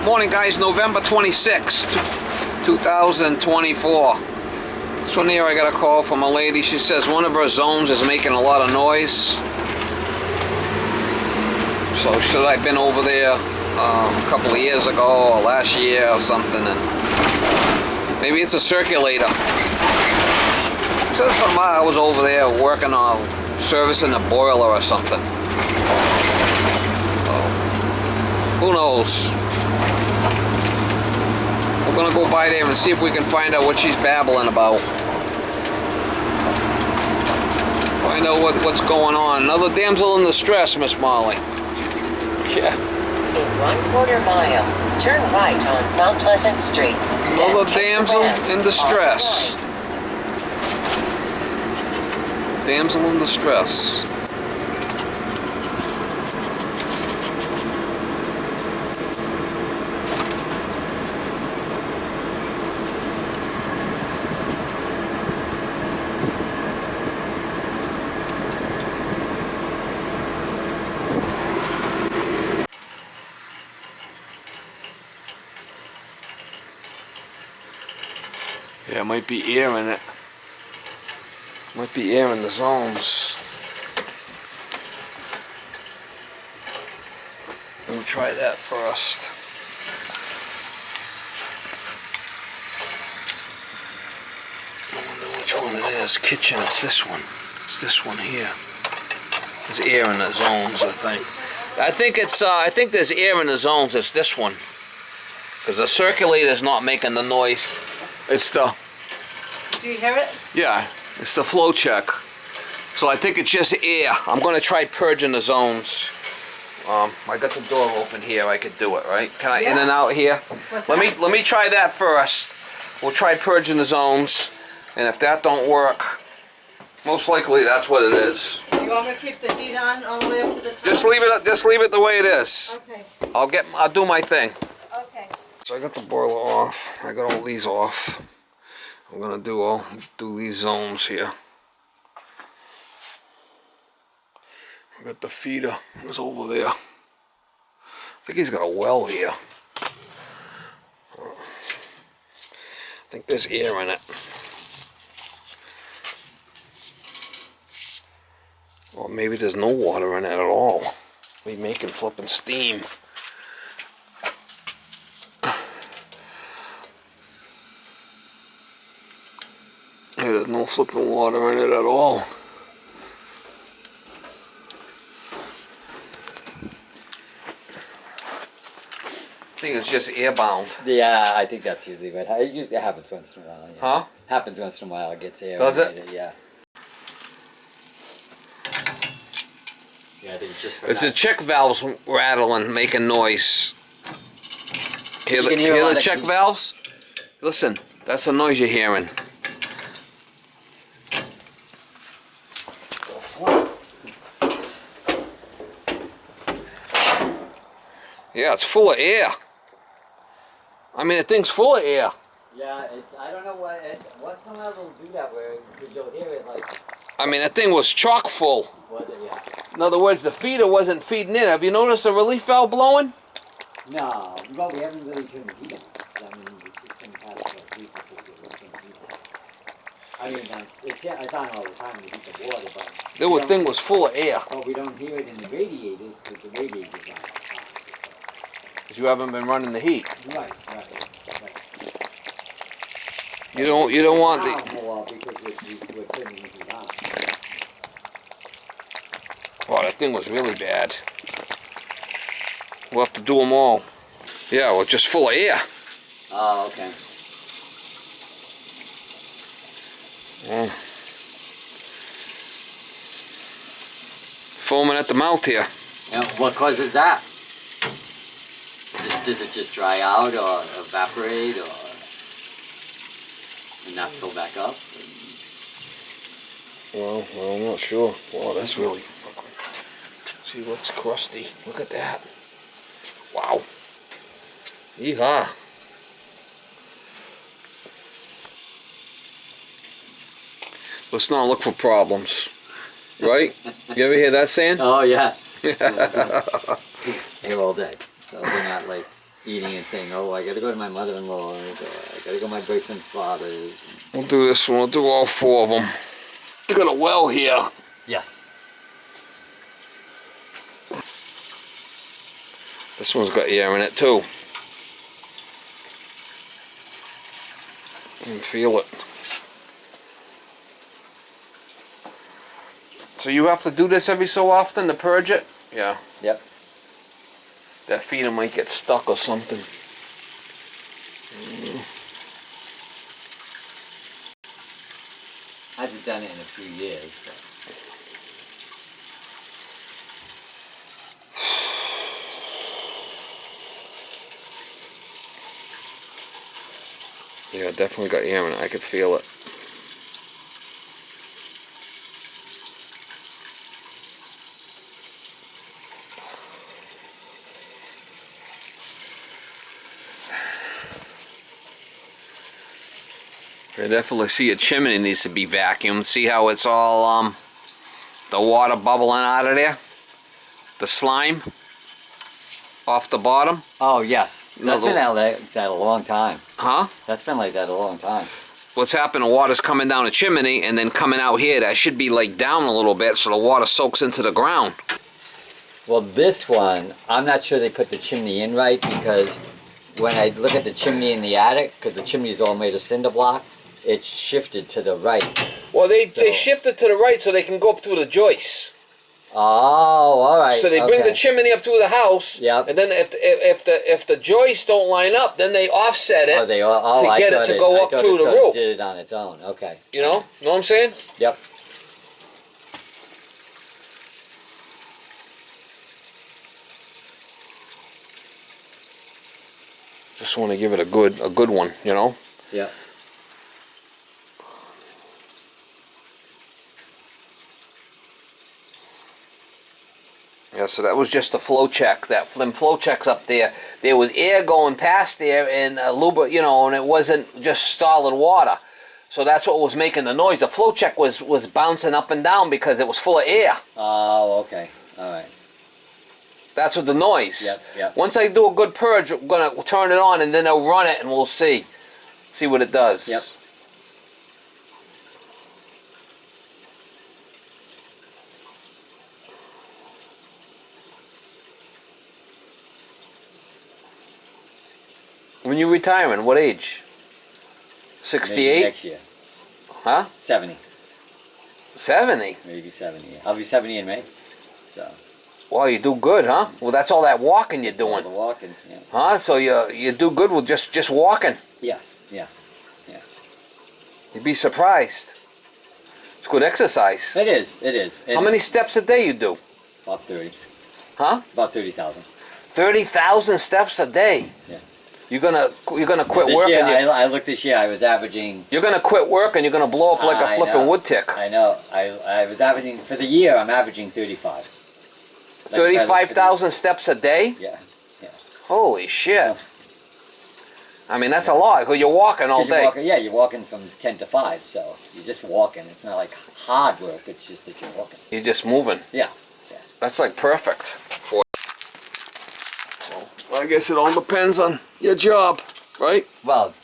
Morning guys, November 26th, 2024. This one here I got a call from a lady. She says one of her zones is making a lot of noise. So should I have been over there a couple of years ago or last year or something, and maybe it's a circulator. So I was over there working on servicing a boiler or something. So, who knows? We're gonna go by there and see if we can find out what she's babbling about. Find out what's going on. Another damsel in distress, Miss Molly. Yeah. In 1/4 mile, turn right on Mount Pleasant Street. Another damsel in distress. Damsel in distress. Yeah, it might be air in it. Might be air in the zones. Let me try that first. I wonder which one it is. Kitchen, it's this one. It's this one here. There's air in the zones, I think. I think there's air in the zones. It's this one. Because the circulator's not making the noise. It's the... Do you hear it? Yeah, it's the flow check. So I think it's just air. I'm going to try purging the zones. I got the door open here. I could do it, right? Can I in and out here? Let me try that first. We'll try purging the zones, and if that don't work, most likely that's what it is. Do you want me to keep the heat on all the way up to the top? Just leave it the way it is. Okay. I'll do my thing. Okay. So I got the boiler off. I got all these off. I'm gonna do these zones here. I got the feeder. It's over there. I think he's got a well here. I think there's air in it. Or maybe there's no water in it at all. We making flipping steam. Yeah, there's no flipping water in it at all. I think it's just airbound. Yeah, I think that's usually what it happens once in a while. Yeah. Huh? Happens once in a while. It gets air. Does it? Yeah. Yeah, I think it's just. It's the check valves rattling, making noise. Hear the check valves? Listen, that's the noise you're hearing. Yeah, it's full of air. I mean, the thing's full of air. Yeah, I don't know why. Once in a while it'll do that where you'll hear it like. I mean, the thing was chock full. Was it? Yeah. In other words, the feeder wasn't feeding in. Have you noticed the relief valve blowing? No, well, we haven't really turned the heat on. I mean, the system has to heat before we turn the heat on. I mean, it's on all the time to heat the water, but... The thing was full of air. But we don't hear it in the radiators because the radiators aren't on. Because you haven't been running the heat. Right. You don't want the... Well, because we're turning the heat on. Oh, that thing was really bad. We'll have to do them all. Yeah, well, just full of air. Oh, okay. Mm. Foaming at the mouth here. And what causes that? Does it just dry out or evaporate or and not fill back up? Well, I'm not sure. Wow, that's really... See, it looks crusty. Look at that. Wow. Yeehaw. Let's not look for problems. Right? You ever hear that saying? Oh, yeah. Here all day. So they're not like... eating and saying, "Oh, I gotta go to my mother-in-law's, or I gotta go to my boyfriend's father's." We'll do this one. We'll do all 4 of them. You got a well here. Yes. This one's got air in it too. You can feel it. So you have to do this every so often to purge it? Yeah. Yep. That feeder might get stuck or something. Hasn't done it in a few years. But. Yeah, definitely got air in it. I could feel it. I definitely see a chimney needs to be vacuumed. See how it's all the water bubbling out of there? The slime off the bottom? Oh yes, that's No, been like that a long time. Huh? That's been like that a long time. What's happening, the water's coming down a chimney and then coming out here. That should be like down a little bit so the water soaks into the ground. Well, this one, I'm not sure they put the chimney in right, because when I look at the chimney in the attic, because the chimney's all made of cinder block, it's shifted to the right. Well, they So- shift it to the right so they can go up through the joists. Oh, all right. So they bring okay. the chimney up through the house. Yep. And then if the joists don't line up, then they offset it. Oh, they are. Oh, to I get it thought to go I up thought through it the sort of roof. Did it on its own. Okay. You know what I'm saying? Yep. Just want to give it a good one, you know. Yep. Yeah, so that was just a flow check. That flow check's up there. There was air going past there and you know, and it wasn't just solid water. So that's what was making the noise. The flow check was bouncing up and down because it was full of air. Oh, okay. All right. That's what the noise. Yep, yep. Once I do a good purge, I'm gonna turn it on and then I'll run it and we'll see what it does. Yep. When you retiring, what age? Maybe 68? next year. Huh? 70. 70? Maybe 70. Yeah. I'll be 70 in May. So. Wow, you do good, huh? Well, that's all that walking you're All doing. the walking. Yeah. Huh? So you do good with just walking. Yes. Yeah. You'd be surprised. It's good exercise. It is. It is. How many steps a day you do? About 30. Huh? About 30,000. 30,000 steps a day. Yeah. You're gonna quit This work year, and I looked this year. I was averaging. you're gonna quit work and you're gonna blow up like a I flipping know. wood tick. I know. I was averaging for the year. I'm averaging 35. 35,000 steps a day? Yeah. Holy shit. I mean, that's a lot, 'cause you're walking all 'Cause you're day. walking, yeah, you're walking from 10 to 5, so you're just walking. It's not like hard work. It's just that you're walking. You're just moving. Yeah. That's like perfect. Well, I guess it all depends on your job, right? Well,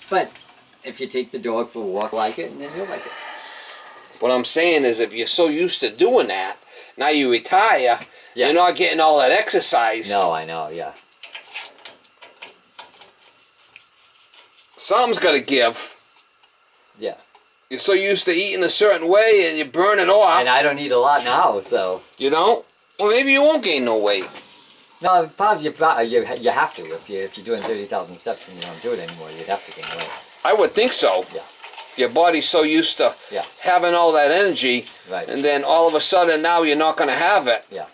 but if you take the dog for a walk like it, then you'll like it. What I'm saying is if you're so used to doing that, now you retire, Yes. you're not getting all that exercise. No, I know. Yeah. Something's got to give. Yeah. You're so used to eating a certain way and you burn it off. And I don't eat a lot now, so. You don't? Well, maybe you won't gain no weight. No, probably you have to. If you're doing 30,000 steps and you don't do it anymore, you'd have to gain weight. I would think so. Yeah. Your body's so used to Yeah. having all that energy, Right. and then all of a sudden now you're not going to have it. Yeah.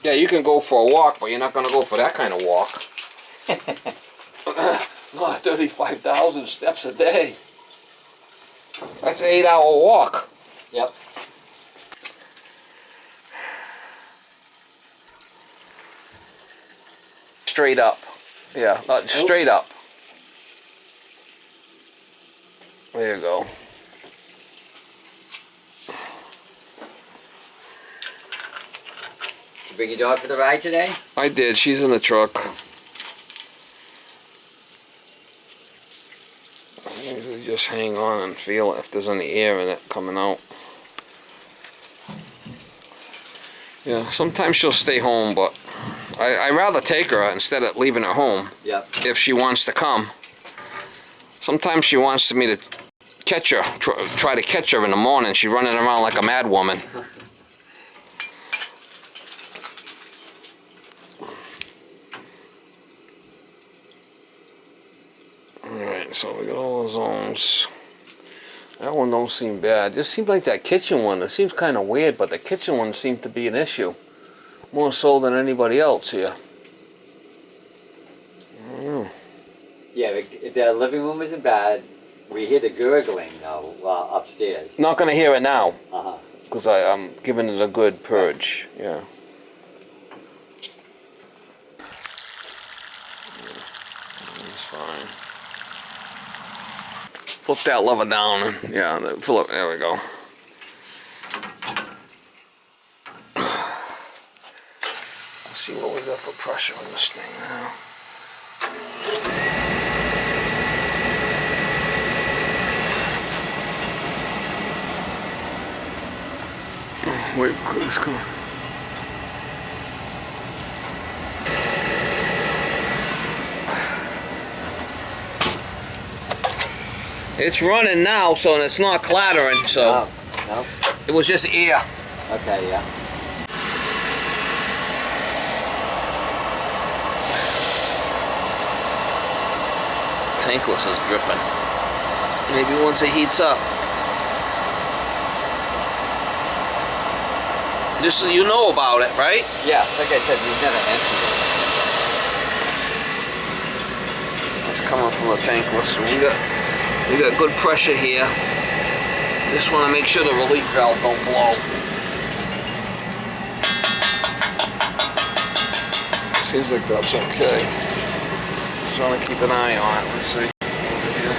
Yeah, you can go for a walk, but you're not going to go for that kind of walk. No, 35,000 steps a day. That's an 8-hour walk. Yep. Straight up. Yeah, straight up. There you go. bring your dog for the ride today? I did. She's in the truck. I usually just hang on and feel if there's any air in it coming out. Yeah, sometimes she'll stay home, but I'd rather take her instead of leaving her home. Yep. If she wants to come. Sometimes she wants me to catch her, try to catch her in the morning. She's running around like a mad woman. Alright, so we got all the zones. That one don't seem bad. Just seems like that kitchen one. It seems kind of weird, but the kitchen one seems to be an issue. More so than anybody else here. I don't know. Yeah, the living room isn't bad. We hear the gurgling though upstairs. Not gonna hear it now. Uh-huh. Because I'm giving it a good purge. Yeah. That's fine. Flip that lever down and yeah, flip. There we go. Let's see what we got for pressure on this thing now. Wait, let's go. It's running now, so it's not clattering. So No. it was just air. Okay. Yeah. Tankless is dripping. Maybe once it heats up. Just so you know about it, right? Yeah. Like I said, we've never emptied it. It's coming from the tankless. So we got good pressure here. Just want to make sure the relief valve don't blow. Seems like that's okay. Just want to keep an eye on it. Let's see. Over here.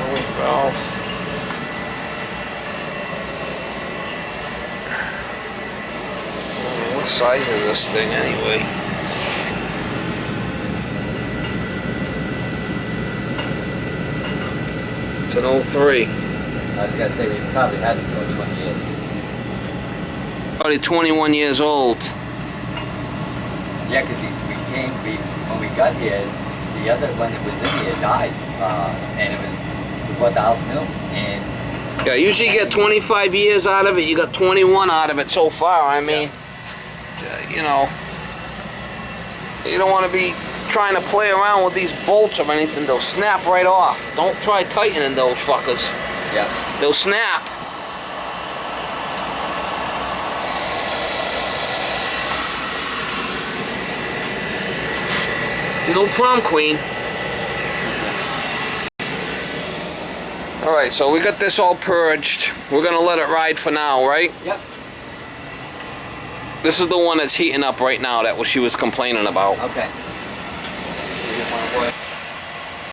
Relief valve. What size is this thing anyway? It's an 03. I was gonna say we probably had this for 20 years. Probably 21 years old. Yeah, because when we got here, the other one that was in here died, and we bought the house new, and Yeah, usually you get 25 years out of it. You got 21 out of it so far. I mean, you know, you don't want to be trying to play around with these bolts or anything. They'll snap right off. Don't try tightening those fuckers. yeah. They'll snap. No prom queen. Alright, so we got this all purged. We're gonna let it ride for now, right? Yep. This is the one that's heating up right now that she was complaining about. Okay.